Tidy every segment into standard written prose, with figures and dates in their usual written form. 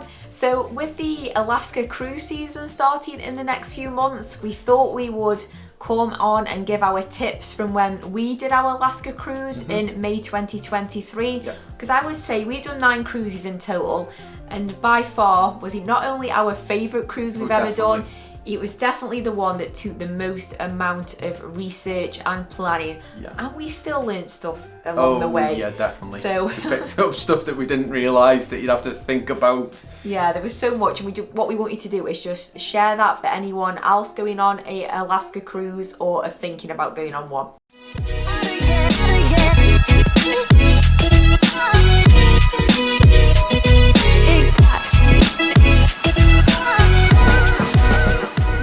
everyone. So with the Alaska cruise season starting in the next few months, we thought we would come on and give our tips from when we did our Alaska cruise in May 2023. Because I would say we've done 9 cruises in total, and by far was it not only our favourite cruise we've ever done, it was definitely the one that took the most amount of research and planning, and we still learned stuff along the way. Yeah, definitely. So we picked up stuff that we didn't realise that you'd have to think about. Yeah, there was so much, and what we want you to do is just share that for anyone else going on a Alaska cruise or are thinking about going on one.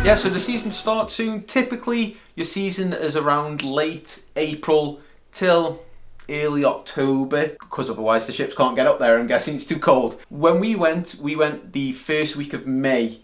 Yeah, so the season starts soon. Typically, your season is around late April till early October, because otherwise the ships can't get up there. I'm guessing it's too cold. When we went the first week of May.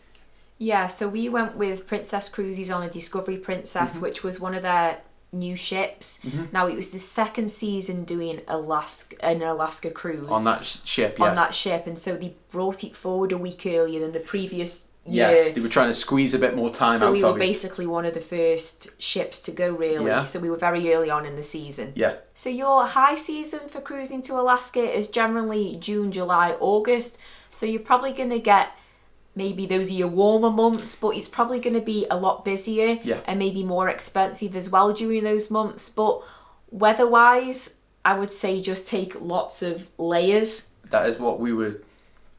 Yeah, so we went with Princess Cruises on a Discovery Princess, which was one of their new ships. Now, it was the second season doing an Alaska cruise. On that ship, yeah. On that ship, and so they brought it forward a week earlier than the previous Yes, they were trying to squeeze a bit more time out of it. So we were basically one of the first ships to go, really. Yeah. So we were very early on in the season. Yeah. So your high season for cruising to Alaska is generally June, July, August. So you're probably going to get maybe those are your warmer months, but it's probably going to be a lot busier and maybe more expensive as well during those months. But weather-wise, I would say just take lots of layers. That is what we were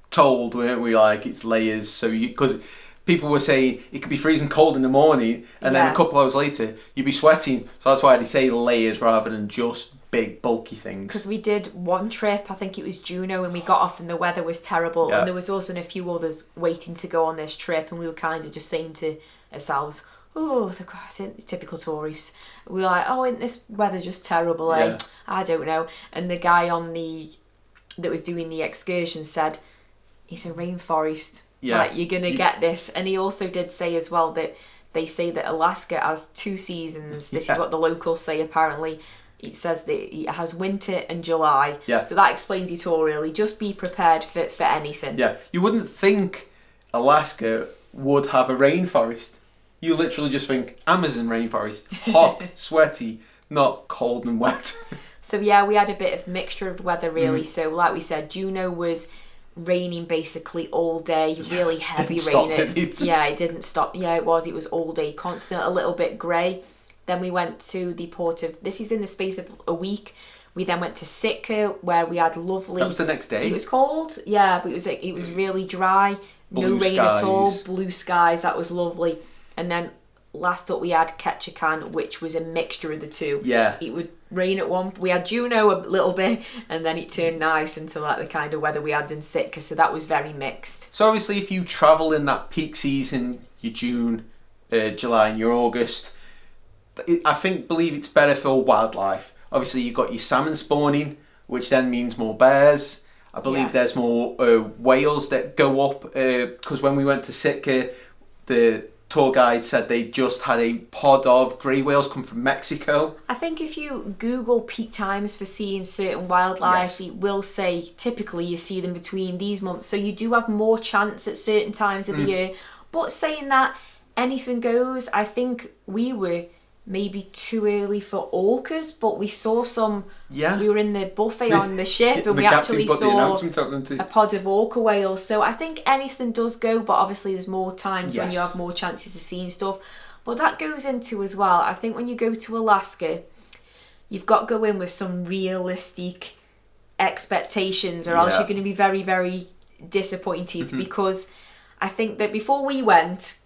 told, weren't we? Like, it's layers, so because people were saying it could be freezing cold in the morning and then a couple hours later you'd be sweating, so that's why they say layers rather than just big bulky things. Because we did one trip, I think it was Juneau, and we got off and the weather was terrible, and there was also a few others waiting to go on this trip, and we were kind of just saying to ourselves, oh, typical tourists. We were like, oh, isn't this weather just terrible? I don't know. And the guy that was doing the excursion said, it's a rainforest. Like, you're going to get this. And he also did say as well that they say that Alaska has 2 seasons. This is what the locals say, apparently. It says that it has winter and July. So that explains it all, really. Just be prepared for anything. Yeah. You wouldn't think Alaska would have a rainforest. You literally just think Amazon rainforest. Hot, sweaty, not cold and wet. So yeah, we had a bit of mixture of weather, really. So like we said, Juneau was raining basically all day, really heavy rain. It didn't stop. Yeah, it was all day, constant, a little bit grey. Then we went to the port of, this is in the space of a week. We then went to Sitka, where we had lovely, that was the next day. It was cold, but it was really dry, no rain at all, blue skies, that was lovely. And then last up we had Ketchikan, which was a mixture of the two. It would rain at one. We had Juneau a little bit, and then it turned nice into like the kind of weather we had in Sitka. So that was very mixed. So obviously, if you travel in that peak season, your June, July, and your August, believe it's better for wildlife. Obviously, you've got your salmon spawning, which then means more bears. I believe there's more whales that go up, because when we went to Sitka, the tour guide said they just had a pod of grey whales come from Mexico. I think if you Google peak times for seeing certain wildlife, it will say typically you see them between these months. So you do have more chance at certain times of the year. But saying that, anything goes. I think we were maybe too early for orcas, but we saw some. We were in the buffet on the ship, and we actually saw a pod of orca whales. So I think anything does go, but obviously there's more times when you have more chances of seeing stuff. But that goes into as well, I think when you go to Alaska, you've got to go in with some realistic expectations, or else you're going to be very, very disappointed. Because I think that before we went,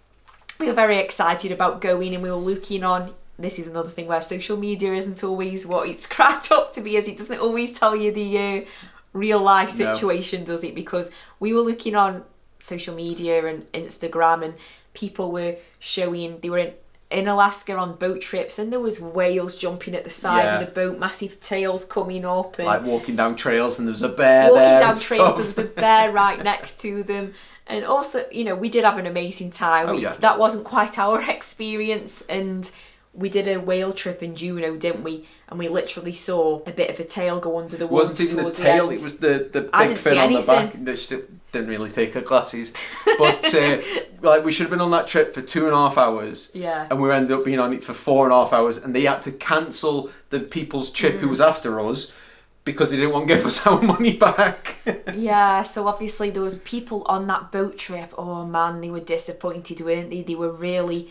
we were very excited about going, and we were looking on. This is another thing where social media isn't always what it's cracked up to be, as it doesn't always tell you the real life situation, does it? Because we were looking on social media and Instagram, and people were showing they were in Alaska on boat trips, and there was whales jumping at the side of the boat, massive tails coming up, and like walking down trails, and there was a bear there. Walking down trails, there was a bear right next to them. And also, we did have an amazing time. That wasn't quite our experience, and we did a whale trip in Juneau, didn't we? And we literally saw a bit of a tail go under the It water. wasn't even the towards tail, the end. it was the I big didn't fin see on the back. anything. They didn't really take her glasses. But like we should have been on that trip for 2.5 hours. Yeah. And we ended up being on it for 4.5 hours, and they had to cancel the people's trip who was after us because they didn't want to give us our money back. Yeah, so obviously there was people on that boat trip. Oh man, they were disappointed, weren't they? They were really,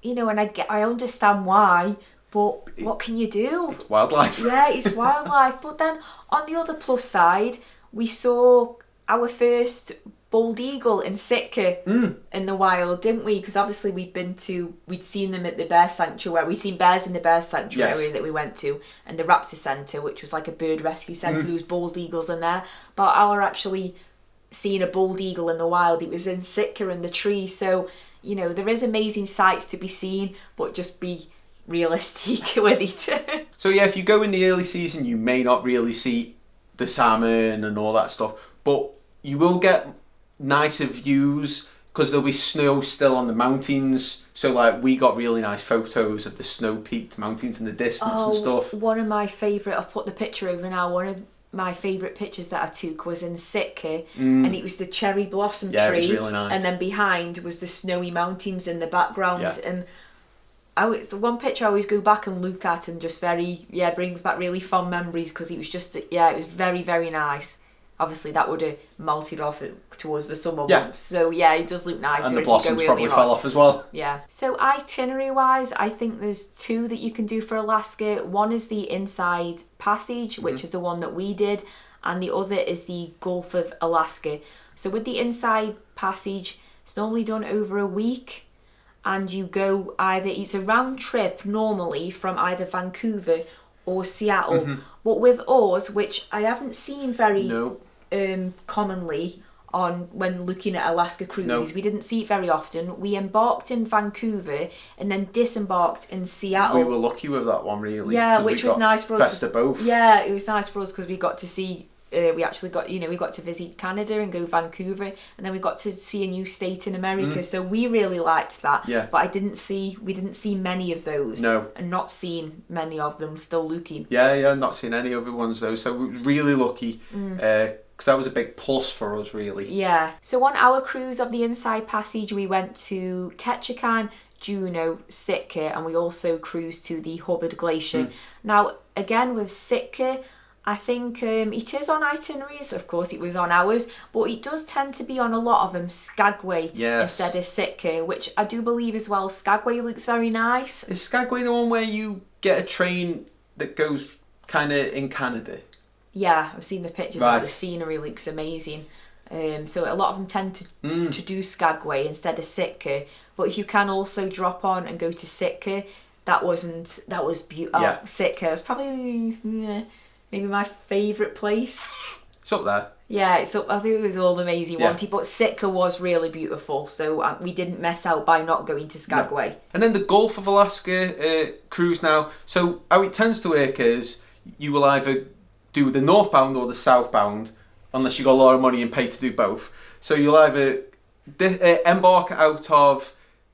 you know, and I understand why, but what can you do? It's wildlife. Yeah, it's wildlife. But then on the other plus side, we saw our first bald eagle in Sitka in the wild, didn't we? Because obviously we'd seen them at the bear sanctuary. We'd seen bears in the bear sanctuary that we went to, and the raptor centre, which was like a bird rescue centre. There was bald eagles in there. But our actually seeing a bald eagle in the wild, it was in Sitka in the tree. So, you know, there is amazing sights to be seen, but just be realistic with it. So yeah, if you go in the early season, you may not really see the salmon and all that stuff, but you will get nicer views because there'll be snow still on the mountains. So like we got really nice photos of the snow-peaked mountains in the distance and stuff. One of my favourite, I'll put the picture over now, one of my favourite pictures that I took was in Sitka, and it was the cherry blossom tree, it was really nice. And then behind was the snowy mountains in the background. And it's the one picture I always go back and look at, and just brings back really fond memories, because it was just, it was very, very nice. Obviously that would have melted off towards the summer months. So yeah, it does look nice. And the blossoms probably fell off as well. Yeah. So itinerary wise, I think there's 2 that you can do for Alaska. One is the Inside Passage, which is the one that we did, and the other is the Gulf of Alaska. So with the Inside Passage, it's normally done over a week, and you go it's a round trip normally from either Vancouver or Seattle. But with us, which I haven't seen very commonly on when looking at Alaska cruises, we didn't see it very often. We embarked in Vancouver and then disembarked in Seattle. We were lucky with that one, really. Yeah, which was nice for us. Best of both. Yeah, it was nice for us because we got to see. We actually got, we got to visit Canada and go Vancouver, and then we got to see a new state in America. So we really liked that. Yeah. But we didn't see many of those. No. And not seen many of them. Still looking. Yeah, not seen any other ones though. So we were really lucky. Because that was a big plus for us, really. Yeah. So on our cruise of the Inside Passage, we went to Ketchikan, Juneau, Sitka, and we also cruised to the Hubbard Glacier. Now, again, with Sitka, I think it is on itineraries. Of course, it was on ours, but it does tend to be on a lot of them Skagway instead of Sitka, which I do believe as well. Skagway looks very nice. Is Skagway the one where you get a train that goes kind of in Canada? Yeah, I've seen the pictures. Right. The scenery looks amazing. So a lot of them tend to do Skagway instead of Sitka. But if you can also drop on and go to Sitka, that was beautiful. Yeah. Sitka was probably maybe my favourite place. It's up there. Yeah, it's up. I think it was all the amazing wanted, but Sitka was really beautiful. So we didn't mess out by not going to Skagway. No. And then the Gulf of Alaska cruise now. So how it tends to work is you will either do the northbound or the southbound, unless you got a lot of money and pay to do both. So you'll either embark out of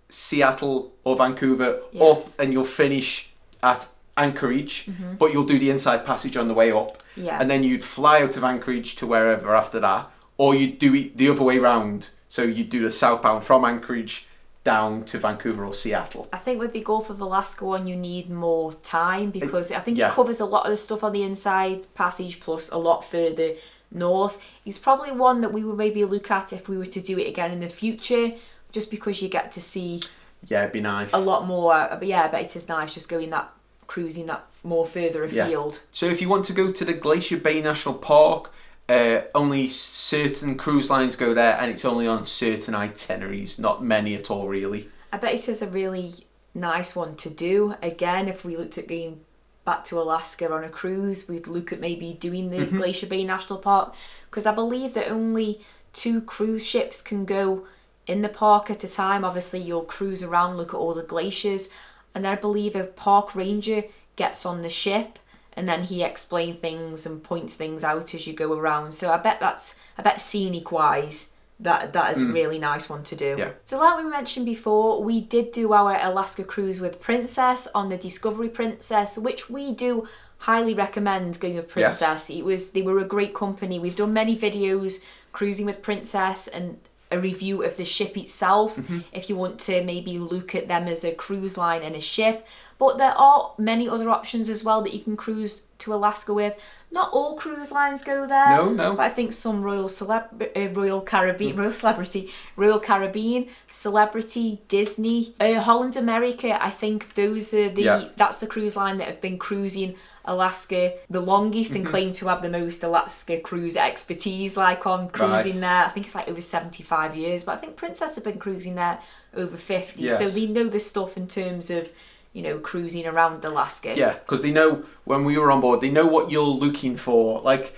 Seattle or Vancouver up, and you'll finish at Anchorage, but you'll do the Inside Passage on the way up, and then you'd fly out of Anchorage to wherever after that, or you'd do it the other way round. So you'd do the southbound from Anchorage down to Vancouver or Seattle. I think with the Gulf of Alaska one, you need more time, because I think it covers a lot of the stuff on the Inside Passage plus a lot further north. It's probably one that we would maybe look at if we were to do it again in the future, just because you get to see it'd be nice a lot more. But yeah, I bet it is nice just going that cruising that more further afield. So if you want to go to the Glacier Bay National Park, only certain cruise lines go there, and it's only on certain itineraries, not many at all really. I bet it is a really nice one to do. Again, if we looked at going back to Alaska on a cruise, we'd look at maybe doing the Glacier Bay National Park, because I believe that only 2 cruise ships can go in the park at a time. Obviously you'll cruise around, look at all the glaciers, and I believe a park ranger gets on the ship, and then he explains things and points things out as you go around. So I bet Scenic wise, that is a really nice one to do. Yeah. So like we mentioned before, we did do our Alaska cruise with Princess on the Discovery Princess, which we do highly recommend going with Princess. Yes. They were a great company. We've done many videos cruising with Princess and a review of the ship itself, if you want to maybe look at them as a cruise line and a ship. But there are many other options as well that you can cruise to Alaska with. Not all cruise lines go there. No. But I think some Royal Caribbean, Celebrity, Disney, Holland America. I think those are that's the cruise line that have been cruising Alaska the longest and claim to have the most Alaska cruise expertise, like on cruising there. I think it's like over 75 years, but I think Princess have been cruising there over 50. Yes. So they know the stuff in terms of, you know, cruising around Alaska. Yeah, because they know when we were on board, they know what you're looking for. Like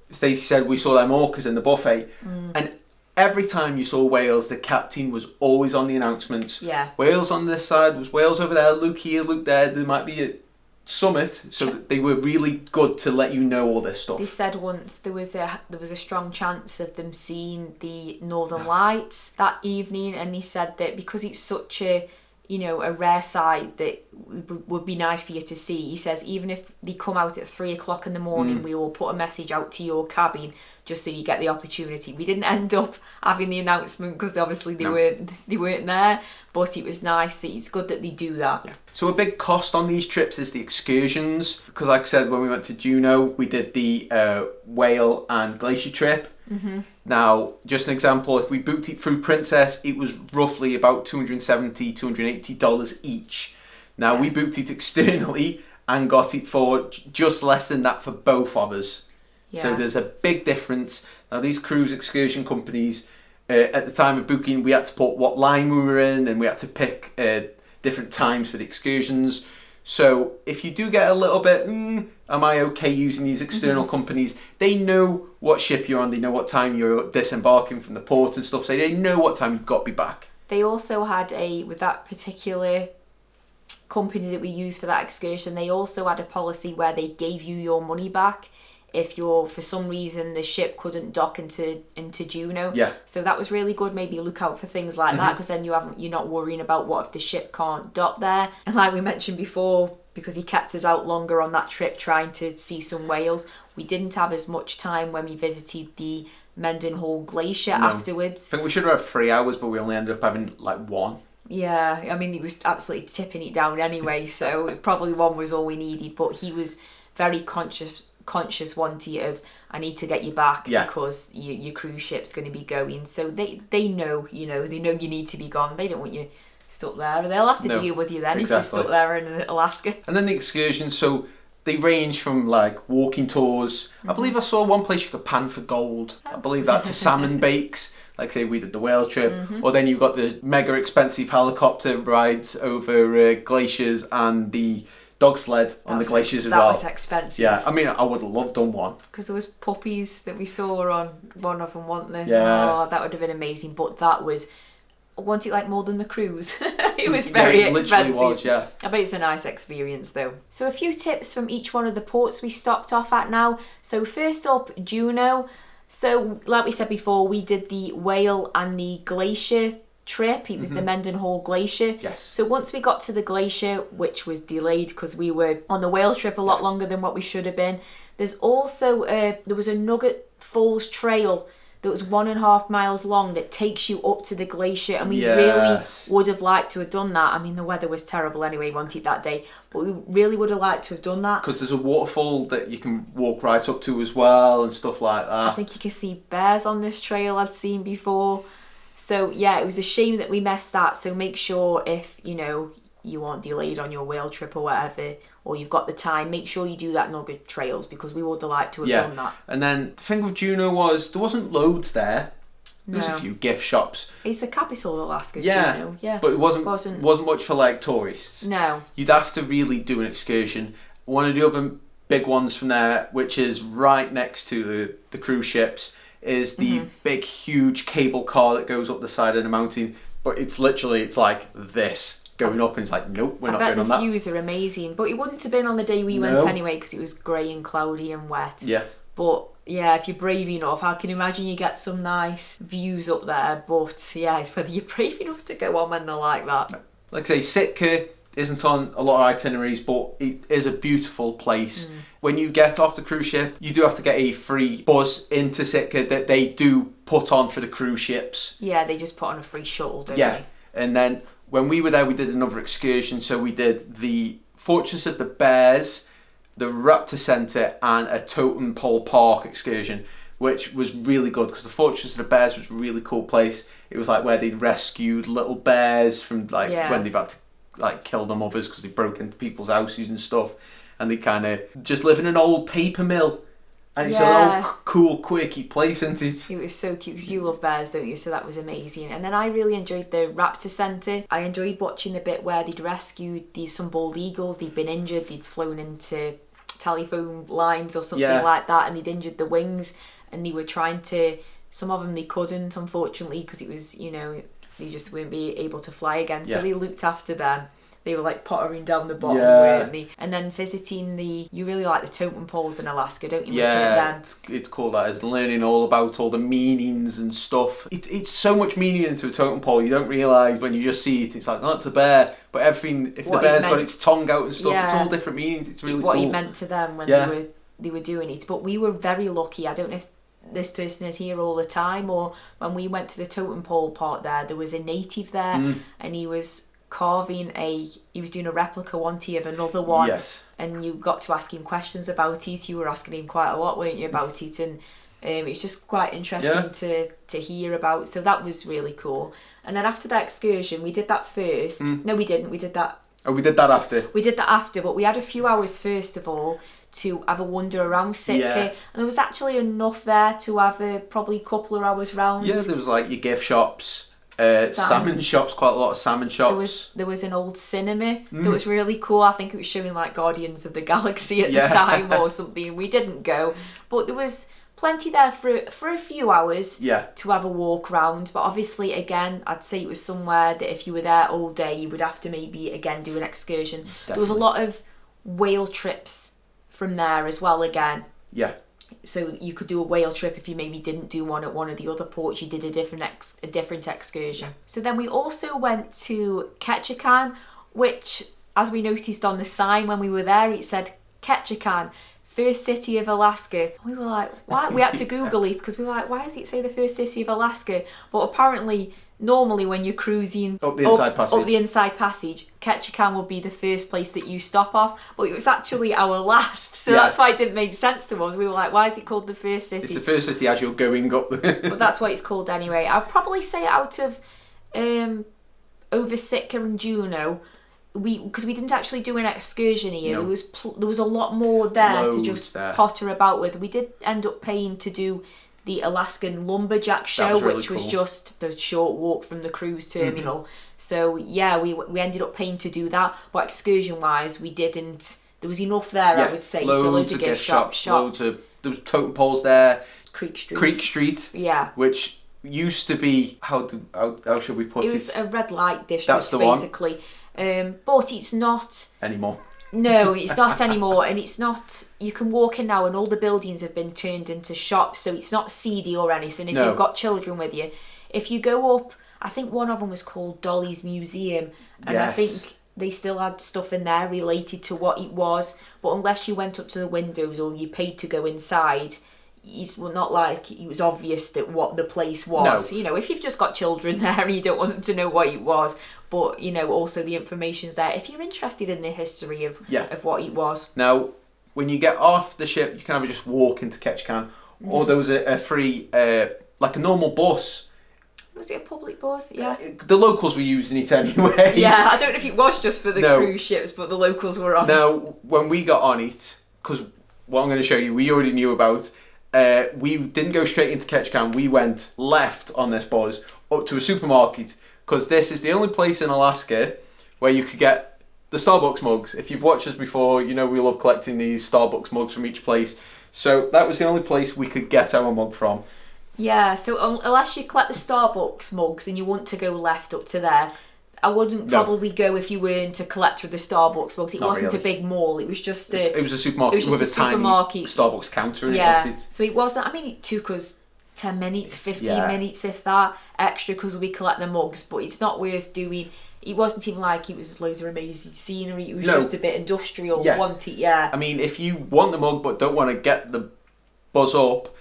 Stacey said, we saw them orcas in the buffet, and every time you saw whales, the captain was always on the announcements. Yeah. Whales on this side, was whales over there, look here, look there, there might be a summit. So they were really good to let you know all this stuff. They said once there was a strong chance of them seeing the Northern Lights that evening, and he said that because it's such a, you know, a rare sight that would be nice for you to see. He says even if they come out at 3 o'clock in the morning, we will put a message out to your cabin just so you get the opportunity. We didn't end up having the announcement because obviously they weren't there, but it was nice. It's good that they do that. Yeah. So a big cost on these trips is the excursions, because like I said, when we went to Juneau, we did the whale and glacier trip. Now, just an example, if we booked it through Princess, it was roughly about $270, $280 each. Now, we booked it externally and got it for just less than that for both of us. Yeah. So there's a big difference. Now, these cruise excursion companies, at the time of booking, we had to put what line we were in, and we had to pick different times for the excursions. So if you do get a little bit, am I okay using these external companies? They know what ship you're on. They know what time you're disembarking from the port and stuff. So they know what time you've got to be back. They also had with that particular company that we used for that excursion, they also had a policy where they gave you your money back if for some reason the ship couldn't dock into Juneau. Yeah. So that was really good. Maybe look out for things like that, because then you're not worrying about what if the ship can't dock there. And like we mentioned before, because he kept us out longer on that trip trying to see some whales, we didn't have as much time when we visited the Mendenhall Glacier afterwards. I think we should have had 3 hours, but we only ended up having like 1. Yeah, I mean, he was absolutely tipping it down anyway, so probably 1 was all we needed. But he was very conscious wanty of, I need to get you back because your cruise ship's going to be going. So they know, they know you need to be gone. They don't want you stuck there. They'll have to deal with you then if you're stuck there in Alaska. And then the excursions, so they range from like walking tours. I believe I saw one place you could pan for gold. I believe that's to salmon bakes. Like say we did the whale trip, or then you've got the mega expensive helicopter rides over glaciers and the dog sled on the glaciers as well. That was expensive. Yeah, I mean, I would have loved done one. Because there was puppies that we saw on one of them, weren't there? Yeah. Oh, that would have been amazing. But that was, I want it like more than the cruise. It was very expensive. It literally was, yeah. I bet it's a nice experience though. So a few tips from each one of the ports we stopped off at now. So first up, Juneau. So like we said before, we did the whale and the glacier trip. It was the Mendenhall Glacier. Yes. So once we got to the glacier, which was delayed because we were on the whale trip a lot longer than what we should have been, there's also there was a Nugget Falls trail that was 1.5 miles long that takes you up to the glacier, and we really would have liked to have done that. I mean, the weather was terrible anyway, wasn't it, that day, but we really would have liked to have done that because there's a waterfall that you can walk right up to as well and stuff like that. I think you can see bears on this trail I'd seen before. So yeah, it was a shame that we missed that. So make sure if, you aren't delayed on your whale trip or whatever, or you've got the time, make sure you do that Nugget Trails, because we would have liked to have done that. And then the thing with Juneau was there wasn't loads there. There was a few gift shops. It's the capital of Alaska, Juneau. Yeah. But it wasn't much for like tourists. No. You'd have to really do an excursion. One of the other big ones from there, which is right next to the cruise ships, is the big huge cable car that goes up the side of the mountain, but it's like this going up, and it's like, nope, we're not going on that. I bet the views are amazing, but it wouldn't have been on the day we went anyway, because it was grey and cloudy and wet. Yeah. But yeah, if you're brave enough, I can imagine you get some nice views up there. But yeah, it's whether you're brave enough to go on when they're like that. Like I say, Sitka isn't on a lot of itineraries, but it is a beautiful place. When you get off the cruise ship, you do have to get a free bus into Sitka that they do put on for the cruise ships. Yeah, they just put on a free shuttle, don't Yeah, they? and then when we were there, we did another excursion. So we did the Fortress of the Bears, the Raptor Centre, and a Totem Pole Park excursion, which was really good because the Fortress of the Bears was a really cool place. It was like where they'd rescued little bears from like when they've had to like kill their mothers because they broke into people's houses and stuff, and they kind of just live in an old paper mill, and it's a little cool, quirky place, isn't it? It was so cute because you love bears, don't you? So that was amazing. And then I really enjoyed the Raptor Centre. I enjoyed watching the bit where they'd rescued some bald eagles. They'd been injured. They'd flown into telephone lines or something like that, and they'd injured the wings, and they were trying to. Some of them they couldn't, unfortunately, because it was they just wouldn't be able to fly again. So they looked after them. They were like pottering down the bottom, weren't they? And then visiting you really like the totem poles in Alaska, don't you? Yeah, it's cool. That is learning all about all the meanings and stuff. It's so much meaning into a totem pole. You don't realise when you just see it. It's like, oh, it's a bear. But everything, if the bear's got its tongue out and stuff, it's all different meanings. It's really what cool. What it meant to them when they were doing it. But we were very lucky. I don't know if this person is here all the time, or when we went to the totem pole part there was a native there, and he was doing a replica of another one, and you got to ask him questions about it. You were asking him quite a lot, weren't you, about it, and it's just quite interesting to hear about. So that was really cool. And then after that excursion, we did that first. No, we didn't. We did that. Oh, we did that after. We did that after, but we had a few hours first of all to have a wander around Sitka, and there was actually enough there to have probably a couple of hours round. Yeah, there was like your gift shops, salmon shops, quite a lot of salmon shops. There was an old cinema that was really cool. I think it was showing like Guardians of the Galaxy at the time or something. We didn't go, but there was plenty there for a few hours to have a walk round. But obviously, again, I'd say it was somewhere that if you were there all day, you would have to maybe again do an excursion. Definitely. There was a lot of whale trips from there as well again. Yeah. So you could do a whale trip if you maybe didn't do one at one of the other ports. You did a different excursion. So then we also went to Ketchikan, which, as we noticed on the sign when we were there, it said Ketchikan, first city of Alaska. We were like, why? We had to Google it because we were like, why does it say the first city of Alaska? But apparently, normally when you're cruising up the inside passage, Ketchikan would be the first place that you stop off, but it was actually our last, so that's why it didn't make sense to us. We were like, why is it called the first city? It's the first city as you're going up. But that's what it's called anyway. I'd probably say out of over Sitka and Juneau, because we didn't actually do an excursion here. No. There was a lot more there to just potter about with. We did end up paying to do the Alaskan Lumberjack show, which was just a short walk from the cruise terminal. So yeah, we ended up paying to do that, but excursion wise we didn't. There was enough there, I would say. Loads of gift shops. There was totem poles there. Creek Street. Yeah. Which used to be how should we put it? It was a red light district. That's the basically one. But it's not anymore. No, it's not anymore, and it's not. You can walk in now, and all the buildings have been turned into shops, so it's not seedy or anything. If you've got children with you, if you go up, I think one of them was called Dolly's Museum, and I think they still had stuff in there related to what it was. But unless you went up to the windows or you paid to go inside, it's not like it was obvious that what the place was. No. If you've just got children there and you don't want them to know what it was, but also the information's there if you're interested in the history of what it was. Now, when you get off the ship, you can either just walk into Ketchikan, or there was a free, like a normal bus. Was it a public bus? Yeah. The locals were using it anyway. Yeah, I don't know if it was just for the cruise ships, but the locals were on it. Now, when we got on it, because what I'm going to show you, we already knew about. We didn't go straight into Ketchikan. We went left on this bus up to a supermarket, because this is the only place in Alaska where you could get the Starbucks mugs. If you've watched us before, we love collecting these Starbucks mugs from each place. So that was the only place we could get our mug from. Yeah, so unless you collect the Starbucks mugs and you want to go left up to there, I wouldn't probably go if you weren't to collect with the Starbucks mugs. It wasn't really a big mall. It was just a. It was a supermarket with a tiny Starbucks counter in it. So it wasn't. I mean, it took us 10 minutes, 15 minutes, if that, extra, because we collect the mugs. But it's not worth doing. It wasn't even like it was loads of amazing scenery. It was just a bit industrial. I mean, if you want the mug but don't want to get the buzz up,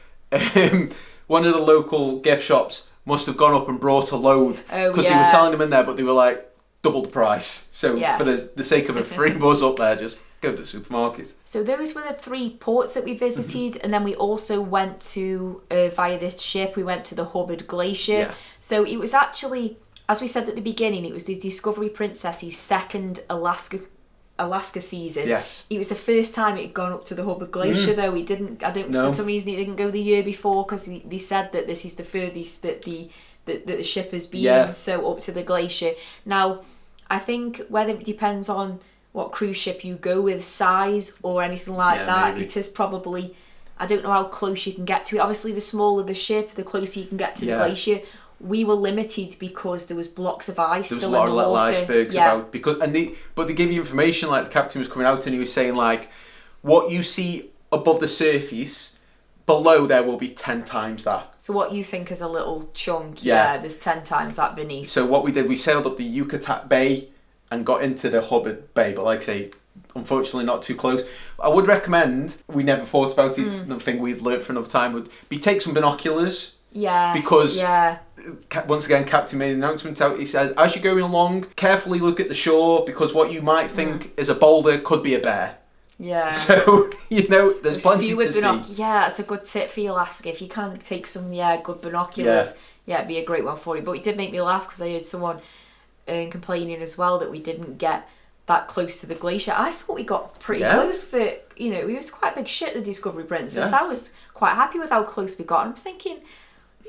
one of the local gift shops must have gone up and brought a load because they were selling them in there, but they were like double the price. So for the sake of a free buzz up there, just go to the supermarket. So those were the 3 ports that we visited, and then we also went to via this ship. We went to the Hubbard Glacier. So it was actually, as we said at the beginning, it was the Discovery Princess's second Alaska season. Yes. It was the first time it had gone up to the Hubbard Glacier, though. It didn't. For some reason, it didn't go the year before, because they said that this is the furthest that the ship has been. So up to the glacier. Now, I think whether it depends on what cruise ship you go with, size or anything like that, maybe. It is probably. I don't know how close you can get to it. Obviously, the smaller the ship, the closer you can get to the glacier. We were limited because there was blocks of ice still in the water. There was a lot of little icebergs about, but they gave you information, like the captain was coming out and he was saying, like, what you see above the surface, below there will be 10 times that. So what you think is a little chunk, there's 10 times that beneath. So what we did, we sailed up the Yucatan Bay and got into the Hubbard Bay, but like I say, unfortunately not too close. I would recommend, we never thought about it, it's another thing we'd learnt for another time, would be take some binoculars. Because once again, Captain made an announcement out. He said, as you're going along, carefully look at the shore, because what you might think is a boulder could be a bear. So, there's plenty to see. It's a good tip for you, Alaska. If you can take some good binoculars, it'd be a great one for you. But it did make me laugh, because I heard someone complaining as well that we didn't get that close to the glacier. I thought we got pretty close for, it was quite a big ship, the Discovery Princess. I was quite happy with how close we got. I'm thinking,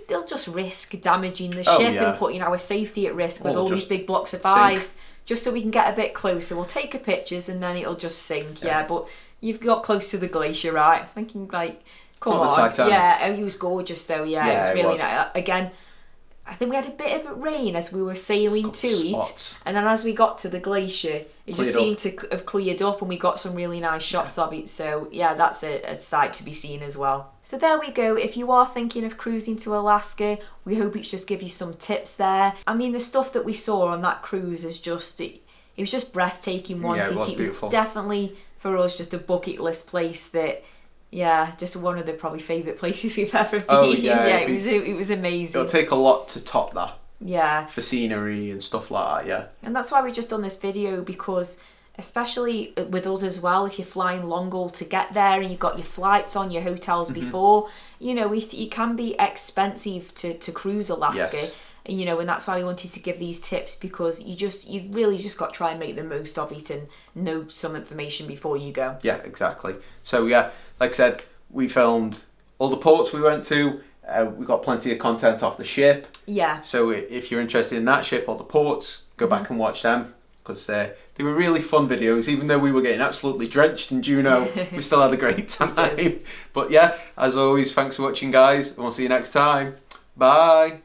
they'll just risk damaging the ship and putting our safety at risk with all these big blocks of ice, just so we can get a bit closer. We'll take a pictures and then it'll just sink. But you've got close to the glacier, right? I'm thinking, like, come on. It was gorgeous though. It was really nice. Again, I think we had a bit of rain as we were sailing to it, and then as we got to the glacier, it just seemed to have cleared up, and we got some really nice shots of it. So that's a sight to be seen as well. So there we go. If you are thinking of cruising to Alaska, we hope it's just give you some tips there. I mean, the stuff that we saw on that cruise is just it was just breathtaking. It was definitely for us just a bucket list place that. Just one of the probably favourite places we've ever been. It was amazing. It'll take a lot to top that. For scenery and stuff like that, And that's why we've just done this video, because especially with us as well, if you're flying long haul to get there and you've got your flights on, your hotels before, it can be expensive to cruise Alaska. And that's why we wanted to give these tips, because you really just got to try and make the most of it and know some information before you go. Yeah, exactly. So like I said, we filmed all the ports we went to. We got plenty of content off the ship. So if you're interested in that ship or the ports, go back and watch them, because they were really fun videos. Even though we were getting absolutely drenched in Juneau, we still had a great time. But as always, thanks for watching, guys, and we'll see you next time. Bye.